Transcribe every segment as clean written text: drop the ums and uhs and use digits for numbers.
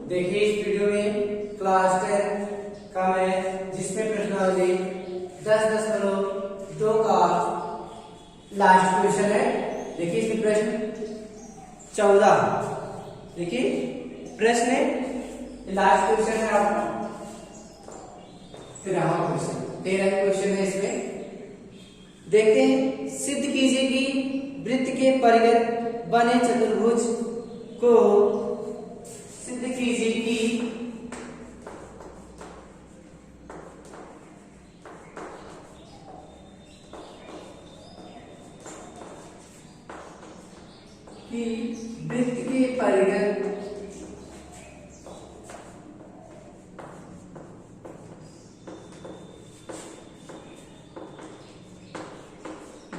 देखिए इस वीडियो में क्लास 10 का मैथ जिसमें प्रश्नावली 10.2 का लास्ट क्वेश्चन है। देखिए इसमें प्रश्न 14। देखिए प्रश्न है, लास्ट क्वेश्चन है आपका 13वां क्वेश्चन, 13वां क्वेश्चन है। इसमें देखते हैं, सिद्ध कीजिए कि वृत्त के परिगत बने चतुर्भुज को सिद्ध कीजिए कि वृत्त के परिगत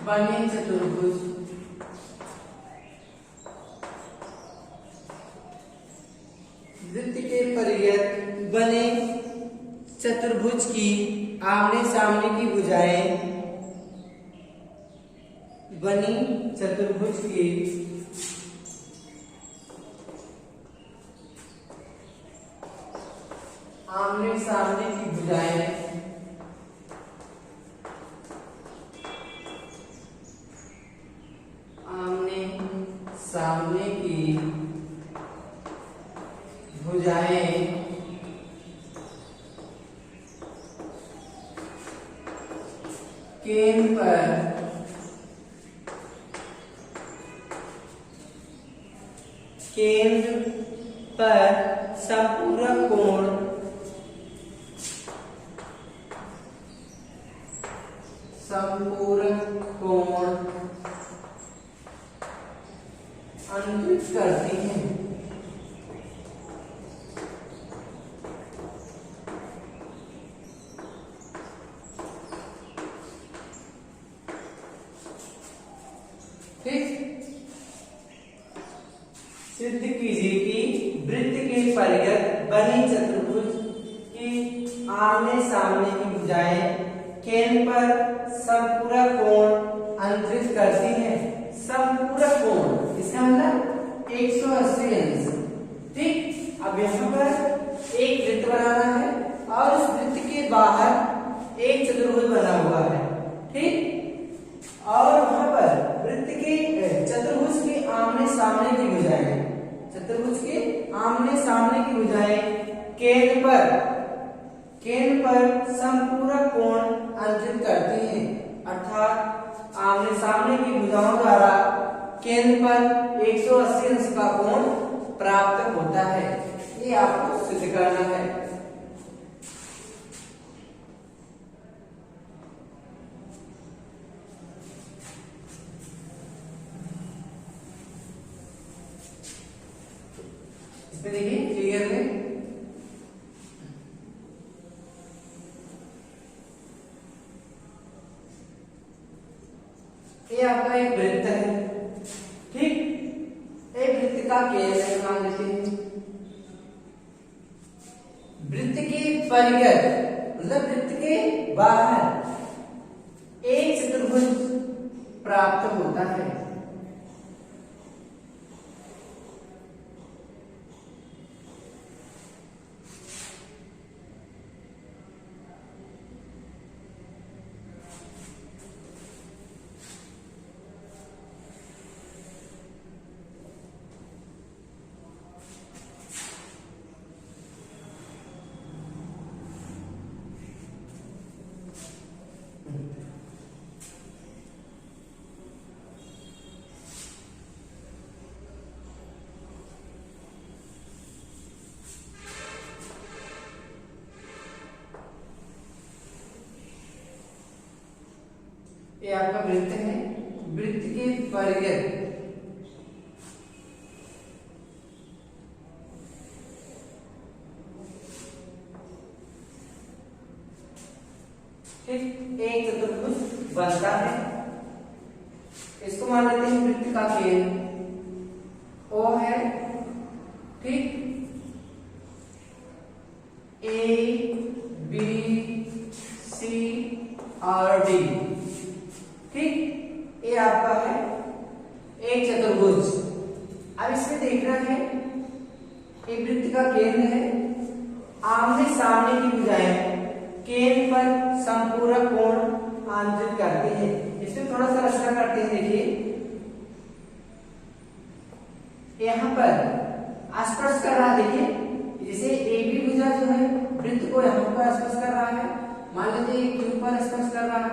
बने चतुर्भुज वृत्त के परिगत बने चतुर्भुज की आमने सामने की भुजाएं बनी चतुर्भुज की आमने सामने की भुजाएं आमने सामने की भुजाएं केंद्र पर संपूरक कोण अंकित करती हैं। ठीक, सिद्ध कीजिए कि वृत्त के परिगत बनी चतुर्भुज की आमने सामने की भुजाएं केंद्र पर संपूरक कोण अंतरित करती हैं। संपूरक कोण इसका मतलब 180 अंश। ठीक, अब यहाँ पर एक वृत्त बनाना है और उस वृत्त के बाहर एक चतुर्भुज बना हुआ है। ठीक, और वहां पर वृत्त के चतुर्भुज के आमने सामने की भुजाएं, चतुर्भुज के आमने सामने की भुजाएं केंद्र पर संपूरक कोण अंतरित करती हैं। अर्थात आमने सामने की भुजाओं द्वारा केंद्र पर 180 अंश का कोण प्राप्त होता है। ये आपको सिद्ध करना है। इसमें देखिए क्लियर में ये आपका एक वृत्त है। ठीक, एक वृत्त का केंद्र मान लेते हैं। वृत्त के परिगत मतलब वृत्त के बाहर एक चतुर्भुज प्राप्त होता है। ये आपका वृत्त है। वृत्त के परिगत ठीक एक चतुर्भुज बनता है। इसको मान लेते हैं वृत्त का केंद्र O है। ठीक, A B C और D। ठीक, ये आपका है एक चतुर्भुज। अब इसमें देखना है एक वृत्त का केंद्र है, आमने सामने की भुजाएं केंद्र पर संपूरक कोण आंतरित करती है। इसमें थोड़ा सा रचना करते हैं। देखिए यहाँ पर स्पर्श कर रहा है। देखिए जैसे ए बी भुजा जो है वृत्त को यहाँ पर स्पर्श कर रहा है, मान लेते हैं क्यू पर स्पर्श कर रहा है,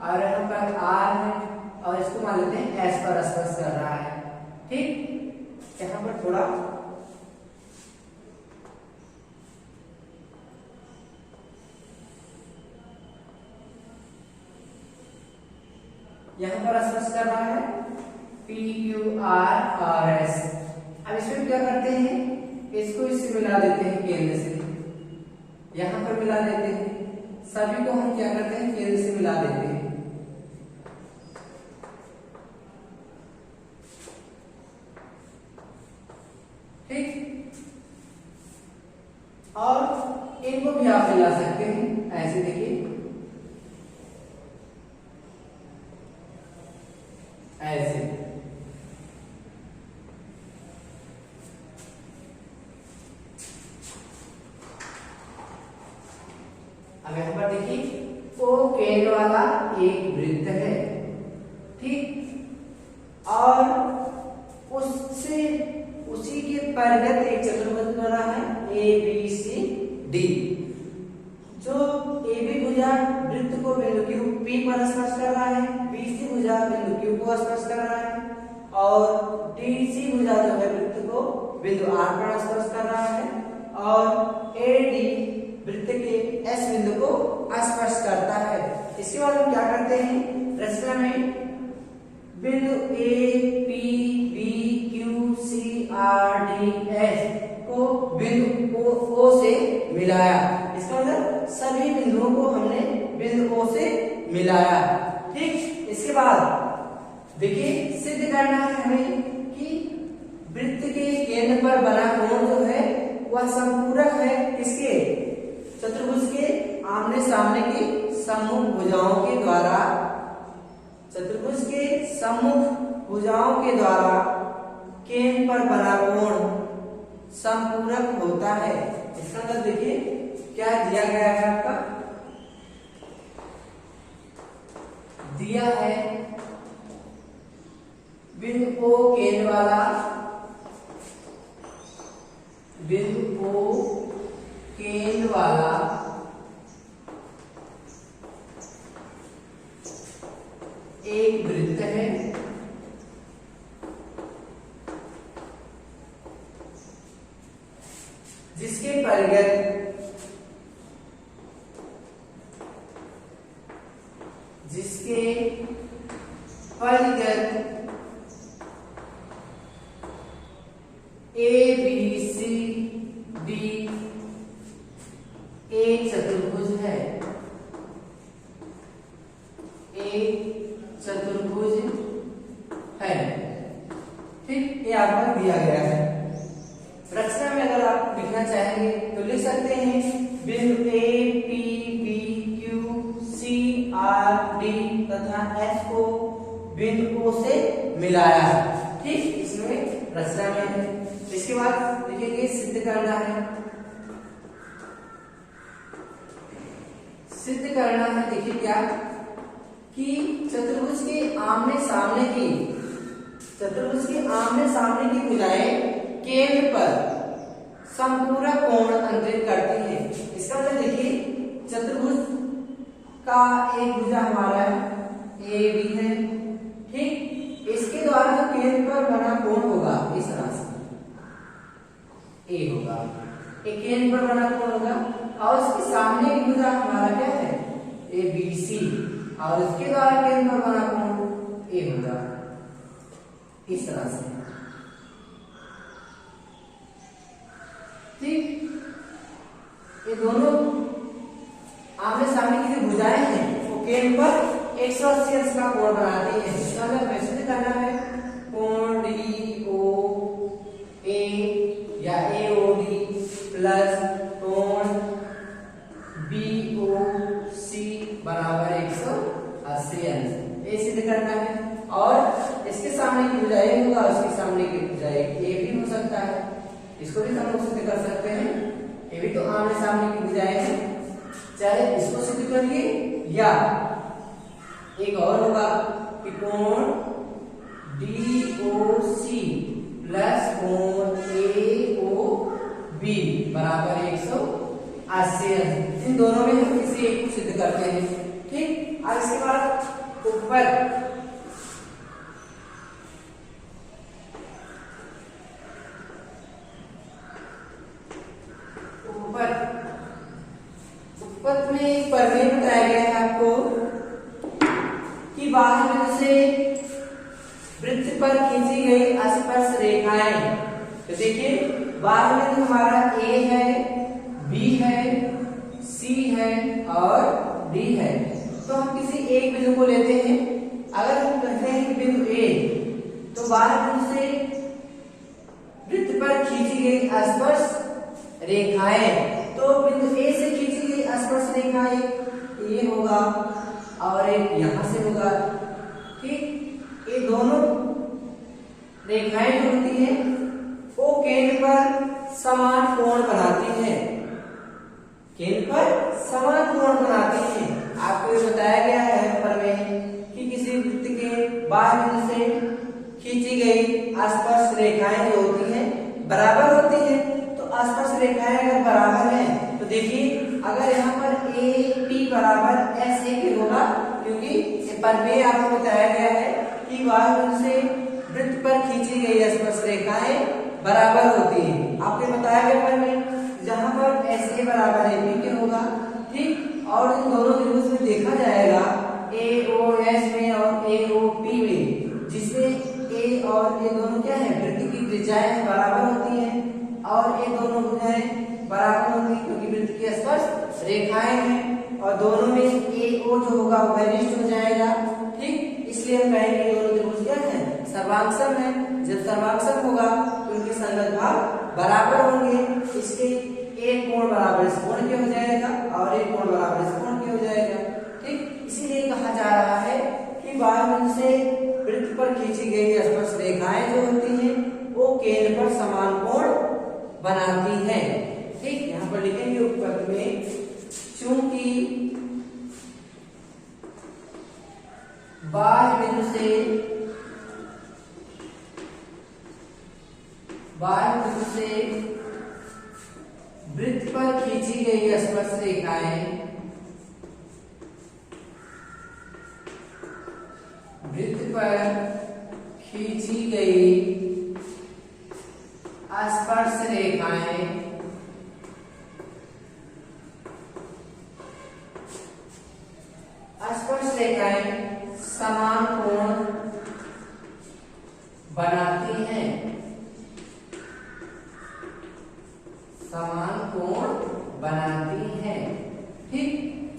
और यहाँ पर आर है और इसको मान लेते हैं एस पर स्पर्श कर रहा है। ठीक, यहाँ पर थोड़ा यहाँ पर स्पर्श कर रहा है पी क्यू आर और एस। अब इसमें क्या करते हैं, इसको इससे मिला देते हैं केंद्र से, यहाँ पर मिला देते हैं। सभी को हम क्या करते हैं, केंद्र से मिला देते हैं। ठीक, और इनको भी आप मिला सकते हैं ऐसे। देखिए ऐसे। अब यहां पर देखिए ओ केंद्र वाला एक वृत्त है। ठीक, और उससे उसी के परिगत एक चतुर्भुज बना है ए बी सी डी। जो ए बी भुजा वृत्त को बिंदु क्यू पी पर स्पर्श कर रहा है, बी सी भुजा बिंदु क्यू को स्पर्श कर रहा है, और डी सी भुजा जो है वृत्त को बिंदु आर पर स्पर्श कर रहा है, और ए डी वृत्त के एस बिंदु को स्पर्श करता है। इसके बाद हम क्या करते हैं, रचना में बिंदु A P B Q C R D S को बिंदु ओ से मिलाया। इसका मतलब सभी बिंदुओं को हमने बिंदु ओ से मिलाया। ठीक, इसके बाद देखिए सिद्ध करना है हमें कि वृत्त के केंद्र पर बना कोण जो है वह संपूरक है किसके, चतुर्भुज के आमने सामने की सम्मुख भुजाओं के द्वारा। चतुर्भुज के सम्मुख भुजाओं के द्वारा केंद्र पर बना कोण संपूरक होता है। इसका मतलब देखिए क्या दिया गया है, आपका दिया है बिंदु ओ केंद्र वाला, बिंदु ओ केंद्र वाला एक वृत्त है, जिसके परिगत ए बी सी डी एक चतुर्भुज है, एक चतुर्भुज है। ठीक, ये आपको दिया गया है। रचना में अगर आप लिखना चाहेंगे तो लिख सकते हैं बिंदु A P B Q C R D तथा एस को बिंदु ओ से मिलाया। ठीक, इसमें रचना में है। इसके बाद लिखेंगे सिद्ध करना है। सिद्ध करना है देखिए क्या कि चतुर्भुज के आमने सामने की, चतुर्भुज के आमने सामने की भुजाएं केंद्र पर संपूरक कोण अंतरित करती है। इसका मतलब देखिए चतुर्भुज का एक भुजा हमारा ए बी है। ठीक, इसके द्वारा जो केंद्र पर बना कोण होगा इस तरह से ए होगा, एक केंद्र पर बना कोण होगा, और इसके सामने की भुजा हमारा क्या है ए बी सी, और इसके द्वारा केंद्र पर बना कोण ए होगा इस तरह से। ठीक, ये दोनों आमने सामने की जो भुजाएं हैं वो केंद्र पर 180 अंश का कोण बनाती है। इसका मतलब वैसे करना है कोण डी ओ ए या ए ओ डी प्लस कोण बी ओ सी बराबर 180 अंश, ये सिद्ध करना है। और इसके सामने की भुजाएं होगा, उसके सामने की भुजाएं ए भी हो सकता है। इसको भी हम लोग सिद्ध कर सकते हैं, ये भी तो आमने सामने की भुजाएं हैं, चाहे इसको सिद्ध करिए या एक और होगा कि कोण DOC प्लस कोण AOB बराबर 180। इन दोनों में हम किसी एक को सिद्ध करते हैं। ठीक, अब इसके बाद ऊपर में एक प्रमेय बताया गया है आपको कि बाह्य बिंदु से वृत्त पर खींची गई स्पर्श रेखाएं। तो देखिए बाह्य बिंदु हमारा A है, B है, C है और D है। तो हम किसी एक बिंदु को लेते हैं। अगर हम कहते हैं कि बिंदु A, तो बाह्य बिंदु से वृत्त पर खींची गई स्पर्श रेखाएं, तो बिंदु A से खींची गई स्पर्श रेखा एक ये होगा और एक यहां से होगा। ठीक, ये दोनों रेखाएं जो होती हैं वो केंद्र पर समान कोण बनाती हैं, केंद्र पर समान कोण बनाती हैं। आपको ये बताया गया है प्रमेय कि किसी वृत्त के बाह्य बिंदु से खींची गई स्पर्श रेखाएं जो होती हैं बराबर होती हैं। तो स्पर्श रेखाएं अगर बराबर हैं तो देखिए अगर यहाँ पर AP बराबर SA के होगा, क्योंकि ये प्रमेय आपको बताया गया है कि बाह्य बिंदु से वृत्त पर खींची गई स्पर्श रेखाएं बराबर होती हैं। आपको बताया गया प्रमेय जहां पर SA बराबर AP के होगा। ठीक, और इन दोनों त्रिभुज में देखा जाएगा AOS में और AOP में, जिसमें A और ये दोनों क्या है वृत्त की त्रिज्याएं बराबर होती हैं और ये दोनों भुजाएं बराबर होंगी क्योंकि वृत्त की स्पर्श रेखाएं हैं और दोनों में AO जो होगा वो वरिष्ठ हो जाएगा। ठीक, इसलिए हम कहेंगे दोनों त्रिभुज क्या है सर्वांगसम है। जब सर्वांगसम होगा तो उनके संगत भाग बराबर होंगे, इसलिए एक कोण बराबर इस कोण के हो जाएगा और एक कोण बराबर इस कोण के हो जाएगा। ठीक, इसीलिए कहा जा रहा है कि बाह्य बिंदु से वृत्त पर खींची गई स्पर्श रेखाएं जो होती हैं वो केंद्र पर समान कोण बनाती हैं। ठीक, यहाँ पर लिखेंगे उपपद में चूंकि बाह्य बिंदु से वृत्त पर खींची गई स्पर्श रेखाएं वृत्त पर खींची गई स्पर्श रेखाएं समान कोण बनाती हैं, समान कोण बनाती हैं। ठीक,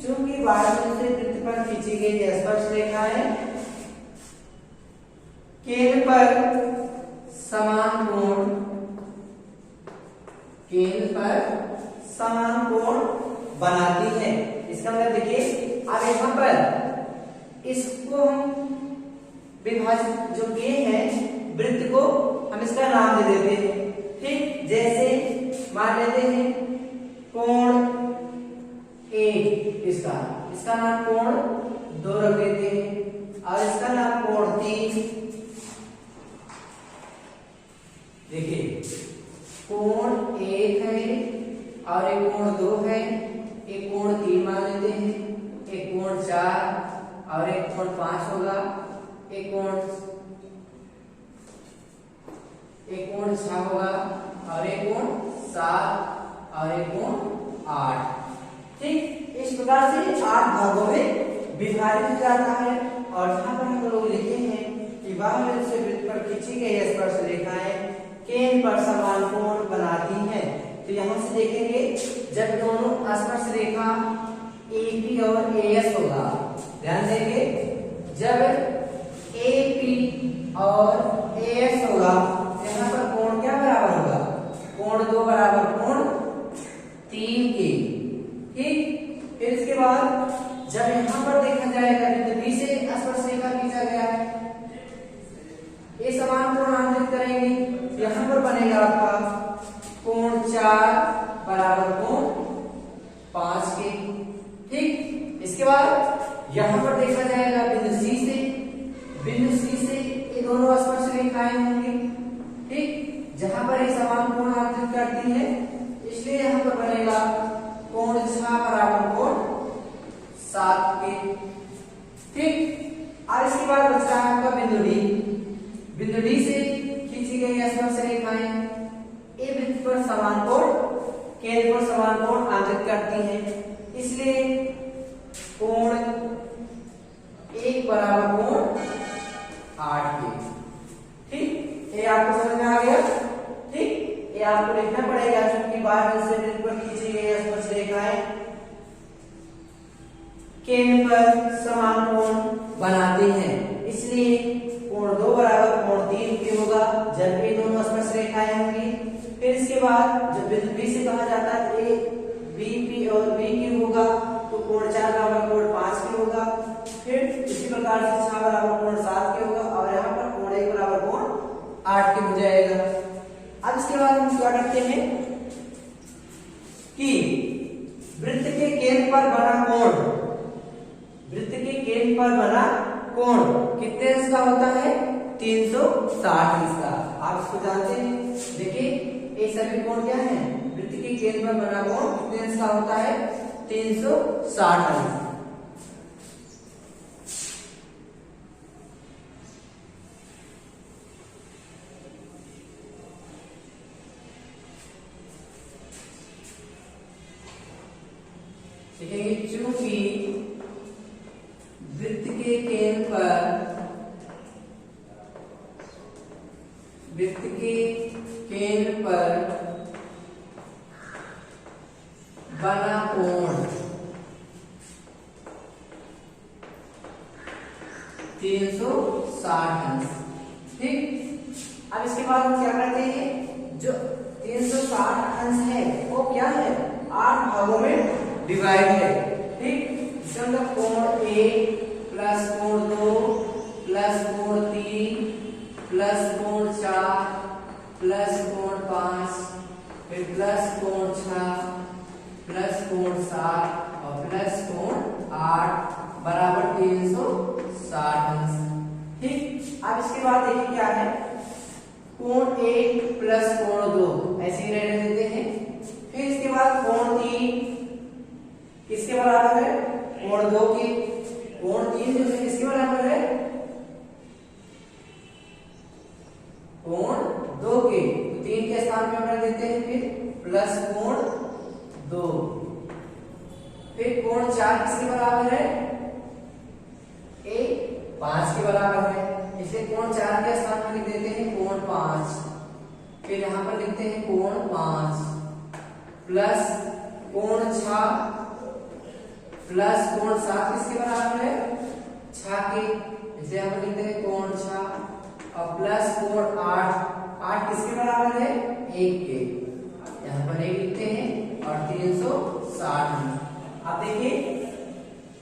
चूंकि बाह्य बिंदु से वृत्त पर खींची गई स्पर्श रेखाएं केंद्र पर समान कोण बनाती है। इसका मतलब देखिए अब यहाँ पर इसको हम विभाजित जो A है वृत्त को हम इसका नाम दे देते हैं। ठीक, जैसे मान लेते हैं कोण A, इसका नाम कोण 2 रख देते हैं और इसका नाम कोण 3। देखिए कोण 1 है और एक कोण 2 है, एक कोण 3 मान लेते हैं, एक कोण 4 और एक कोण 5 होगा, एक कोण 6 होगा और एक कोण 7 और एक कोण 8। ठीक, इस प्रकार से 8 भागों में विभाजित हो जाता है। और यहाँ पर हम लोग लिखे हैं कि बाह्य बिंदु से वृत्त पर खींची गई स्पर्श रेखाएं केंद्र पर समान कोण बनाती हैं। तो यहाँ से देखेंगे जब दोनों स्पर्श रेखा AP और AS होगा, ध्यान देंगे जब AP और AS होगा यहाँ पर कोण क्या बराबर होगा, कोण 2 बराबर कोण 3 के। ठीक, फिर इसके बाद जब यहाँ पर देखा जाएगा बिंदु B से स्पर्श रेखा खींचा गया है, ये समान कोण आंतरिक करेंगे, यहाँ पर बनेगा आपका 4 बराबर कोण 5 के। ठीक, इसके बाद यहां पर देखा जाएगा बिंदु सी से ये दोनों स्पर्श रेखाएं होंगी। ठीक, जहां पर ये समान कोण अर्जित करती है, इसलिए यहां पर बनेगा कोण 6 बराबर कोण 7 के। ठीक, और इसके बाद बच रहा है आपका बिंदु डी से खींची गई स्पर्श रेखाएं ए बिंदु पर समान कोण केंद्र पर समान कोण अंकित करती हैं, इसलिए कोण 1 बराबर कोण 8 के। ठीक, ये आपको समझ में आ गया। ठीक, ये आपको लिखना पड़ेगा क्योंकि बाहर से बिंदु पर खींची गई स्पर्श रेखाएं केंद्र पर समान कोण बनाती हैं, इसलिए कोण 2 बराबर कोण 3 के होगा जब ये दोनों स्पर्श रेखाएं होंगी। फिर इसके बाद जब बिंदु बी से कहा जाता है ए बी पी और बी क्यू होगा तो कोण 4 बराबर कोण 5 के होगा। फिर इसी प्रकार से 6 बराबर कोण 7 के होगा और यहाँ पर कोण 1 बराबर कोण 8 के हो जाएगा। अब इसके बाद हम क्या करते हैं कि वृत्त के केंद्र पर बना कोण कितने अंश का होता है 360 अंश का। आप इसको जानते हैं, देखिए ये सभी कोण क्या है, वृत्त के केंद्र पर बना कोण कितने अंश का होता है 360 अंश। देखेंगे चूंकि वृत्त के केंद्र पर बना कोण 360 अंश। ठीक, अब इसके बाद हम क्या करते हैं, जो 360 अंश है वो क्या है 8 भागों में डिवाइड है। ठीक, इसका मतलब कोण 1 प्लस कोण 2 प्लस कोण 3 प्लस कोण 4 प्लस कोण 5 फिर प्लस कोण 6 प्लस कोण 7 और प्लस कोण 8 बराबर 360 अंश। ठीक, अब इसके बाद देखिए क्या है, कोण 1 प्लस कोण 2 ऐसे ही रहने देते हैं। फिर इसके बाद कोण 3 किसके बराबर है कोण 2 के। कोण 3 जो है किसके बराबर है कोण 2 के, तो 3 के स्थान में रख देते हैं। फिर प्लस कोण 2, फिर कोण 4 किसके बराबर है 5 के बराबर है, इसलिए कोण 4 के स्थान में लिख देते हैं कोण 5। फिर यहाँ पर लिखते हैं कोण 5 प्लस कोण 6 प्लस कोण 7 किसके बराबर है 6 के, इसलिए यहाँ पर लिखते हैं कोण 6 और प्लस कोण 8 किसके बराबर है 1 के, यहाँ पर 1 लिखते हैं और 360। आप देखिए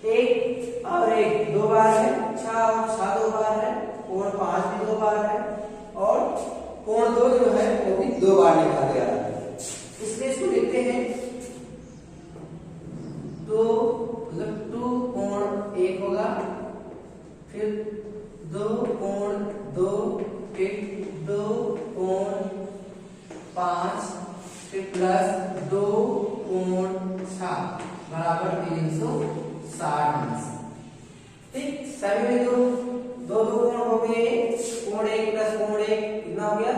1 और 1 दो बार है, 6 और 6 दो बार है, कोण 5 भी दो बार है और कोण 2 जो है वो भी दो बार लिखा गया है, इसलिए इसको लिखते हैं 2 कोण 1 होगा, फिर 2 कोण 2, फिर 2 कोण 5, फिर प्लस 2 कोण 6 बराबर 360 अंश। ठीक, सभी में दो कोण हो गए, कोण 1 प्लस कोण 1 कितना हो गया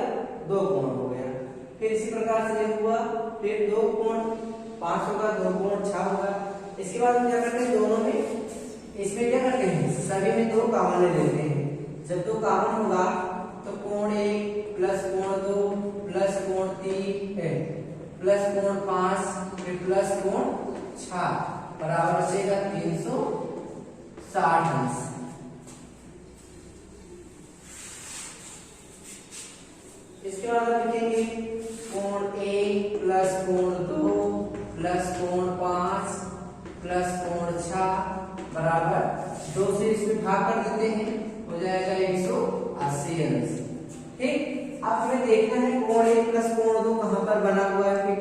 2 कोण हो गया। फिर इसी प्रकार से ये हुआ, फिर 2 कोण 5 होगा, 2 कोण 6 होगा। इसके बाद हम क्या करते हैं दोनों में, इसमें क्या करते हैं सभी में 2 कॉमन ले लेते हैं। जब 2 कॉमन होगा तो कोण 1 प्लस कोण 2 प्लस कोण 3 प्लस कोण 5 फिर प्लस कोण 6 बराबर बचेगा 360 अंश। इसके बाद हम लिखेंगे कोण 1 प्लस कोण 2 प्लस कोण 5 प्लस कोण 6 बराबर 2 से इसमें भाग कर देते हैं, हो जाएगा 180 अंश। ठीक, अब हमें देखना है कोण 1 प्लस कोण 2 कहां पर बना हुआ है फिर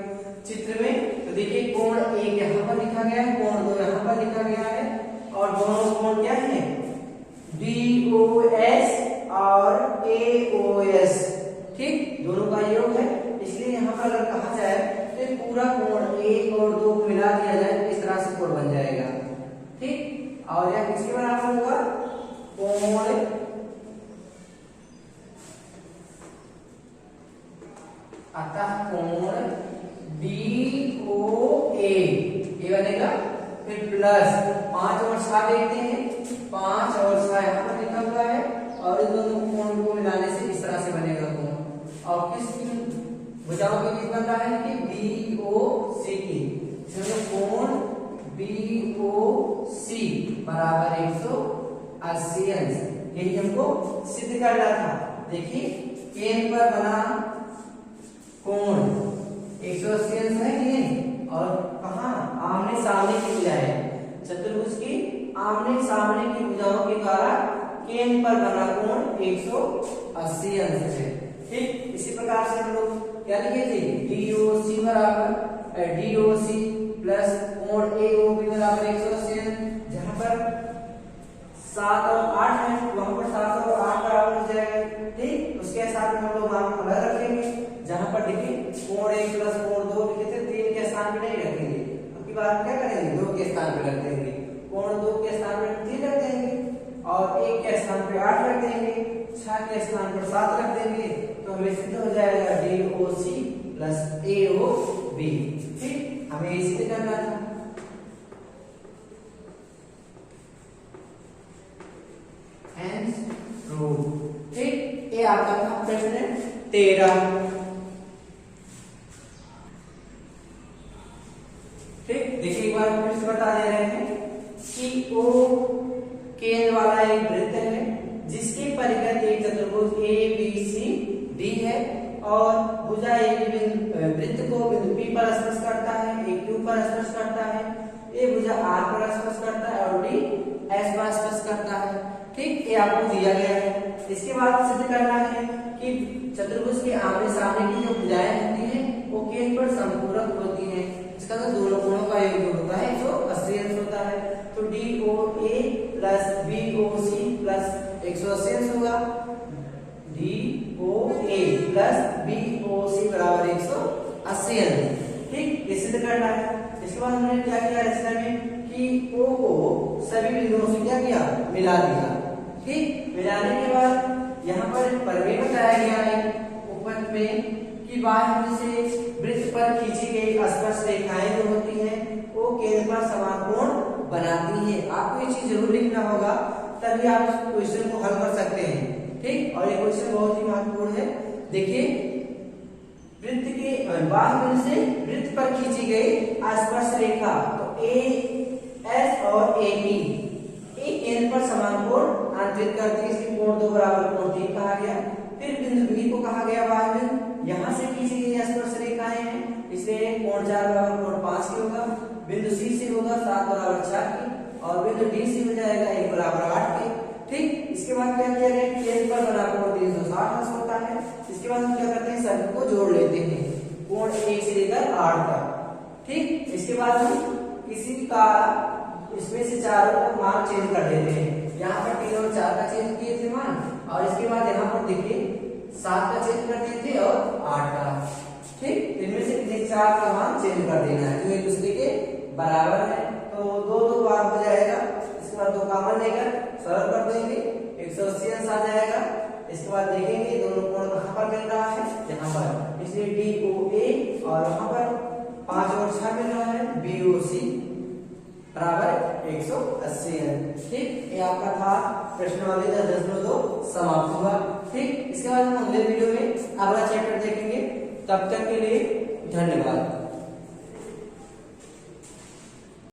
चित्र में। तो देखिए कोण 1 यहाँ पर लिखा गया है, कोण 2 यहाँ पर लिखा गया है, और दोनों कोण क्या है, DOS और AOS, ठीक, दोनों का योग है। इसलिए यहाँ पर अगर कहा जाए तो पूरा कोण 1 और 2 को मिला दिया जाए, इस तरह से कोण बन जाएगा, ठीक। और यह किसके बराबर होगा, कोण अतः कोण DOA ये बनेगा। फिर प्लस 5 और 6 देखते हैं, 5 और 6 यहाँ पर लिखा हुआ है, और इन दोनों कोण को मिलाने से इस तरह से बनेगा कोण। और किस भुजाओं के बीच बन रहा है कि BOC की, इसमें कोण BOC बराबर 180 अंश, यही हमको सिद्ध करना था। देखिए केंद्र पर बना कोण 180 अंश है कि नहीं, और कहाँ आमने सामने की भुजाएं, चतुर्भुज की आमने सामने की भुजाओं के कारण केंद्र पर बना कोण 180 अंश है, ठीक। इसी प्रकार से हम लोग क्या लिखे थे, DOC बराबर DOC प्लस कोण AOB बराबर 180 अंश, जहां पर 7 और 8 है वहां पर 7 और 8 बराबर हो जाएगा, ठीक। उसके साथ में हम लोग मान अलग रखेंगे, जहां पर देखिए कोण 1 प्लस कोण 2 लिखे थे, 3 के स्थान पे नहीं रखेंगे, अब की बार क्या करेंगे, 2 के स्थान पे रख देंगे, कोण 2 के स्थान पे 3 रख देंगे, और 1 के स्थान पे 8 रख देंगे, 6 के स्थान पर 7 रख देंगे, तो हमें सिद्ध हो जाएगा DOC प्लस AOB, ठीक। हमें ये सिद्ध करना था। ठीक, ये आपका था प्रश्न 13, ठीक। देखिए एक बार फिर से बता दे रहे हैं कि O केंद्र वाला एक वृत्त है जिसके परिघ एक चतुर्भुज ABCD है, और भुजा AB वृत्त को बिंदु P पर स्पर्श करता है, एक Q पर स्पर्श करता है, ये भुजा R पर स्पर्श करता है, और D S पर स्पर्श करता है, ठीक। ये आपको दिया गया है। इसके बाद सिद्ध करना है कि चतुर्भुज के आमने सामने की जो भुजाएं होती हैं वो केंद्र पर समपूरक होती हैं, इसका तो दोनों कोणों का योग जो होता है 180 अंश होता है, तो DOA प्लस BOC प्लस 180 अंश होगा, DOA प्लस BOC बराबर 180 अंश, ठीक। ये सिद्ध करना है। इसके बाद हमने क्या किया रचना में कि O को सभी बिंदुओं से क्या किया, मिला दिया, ठीक। मिलाने के बाद यहाँ पर प्रमेय बताया गया है ऊपर में कि बाह्य से वृत्त पर खींची गई स्पर्श रेखाएं जो होती हैं वो केंद्र पर समान कोण बनाती हैं। आपको ये चीज जरूर लिखना होगा, तभी आप क्वेश्चन को हल कर सकते हैं, ठीक। और ये क्वेश्चन बहुत ही महत्वपूर्ण है। देखिए वृत्त के बाह्य बिंदु से वृत्त पर खींची गई स्पर्श रेखा, तो AS और AB एक केंद्र पर समान कोण अंतरित करती है, इसकी कोण 2 बराबर कोण 3 कहा गया। फिर बिंदु B को कहा गया बाह्य बिंदु, यहाँ से खींची गई स्पर्श रेखाएं हैं, इसलिए कोण 4 बराबर कोण 5 की होगा, बिंदु C से होगा 7 बराबर 4 की, और बिंदु D से हो जाएगा 1 बराबर 8 की, ठीक। इसके बाद क्या किया गया, केंद्र पर बना कोण 360 अंश होता है। इसके बाद हम क्या करते हैं, सभी को जोड़ लेते हैं, कोण 1 से लेकर 8 तक, ठीक। इसके बाद हम किसी का इसमें से चारों का मान चेंज कर देते हैं, यहाँ पर 3 और 4 का चेंज किए थे मान, और इसके बाद यहाँ पर देखिए 7 का चेंज कर दिए थे और 8 का, ठीक। इनमें से किसी 4 का मान चेंज कर देना है जो एक दूसरे के बराबर है, तो 2 बार हो जाएगा। इसके बाद 2 कॉमन लेकर सरल कर देंगे, 180 अंश आ जाएगा। इसके बाद देखेंगे दोनों कोण कहाँ पर मिल रहा है, यहाँ पर, इसलिए DOA और वहां पर 5 और 6 मिल रहा है, BOC बराबर 180 अंश, ठीक। ये आपका था प्रश्नावली 10.2 समाप्त हुआ, ठीक। इसके बाद हम अगले वीडियो में अगला चैप्टर देखेंगे। तब तक के लिए धन्यवाद।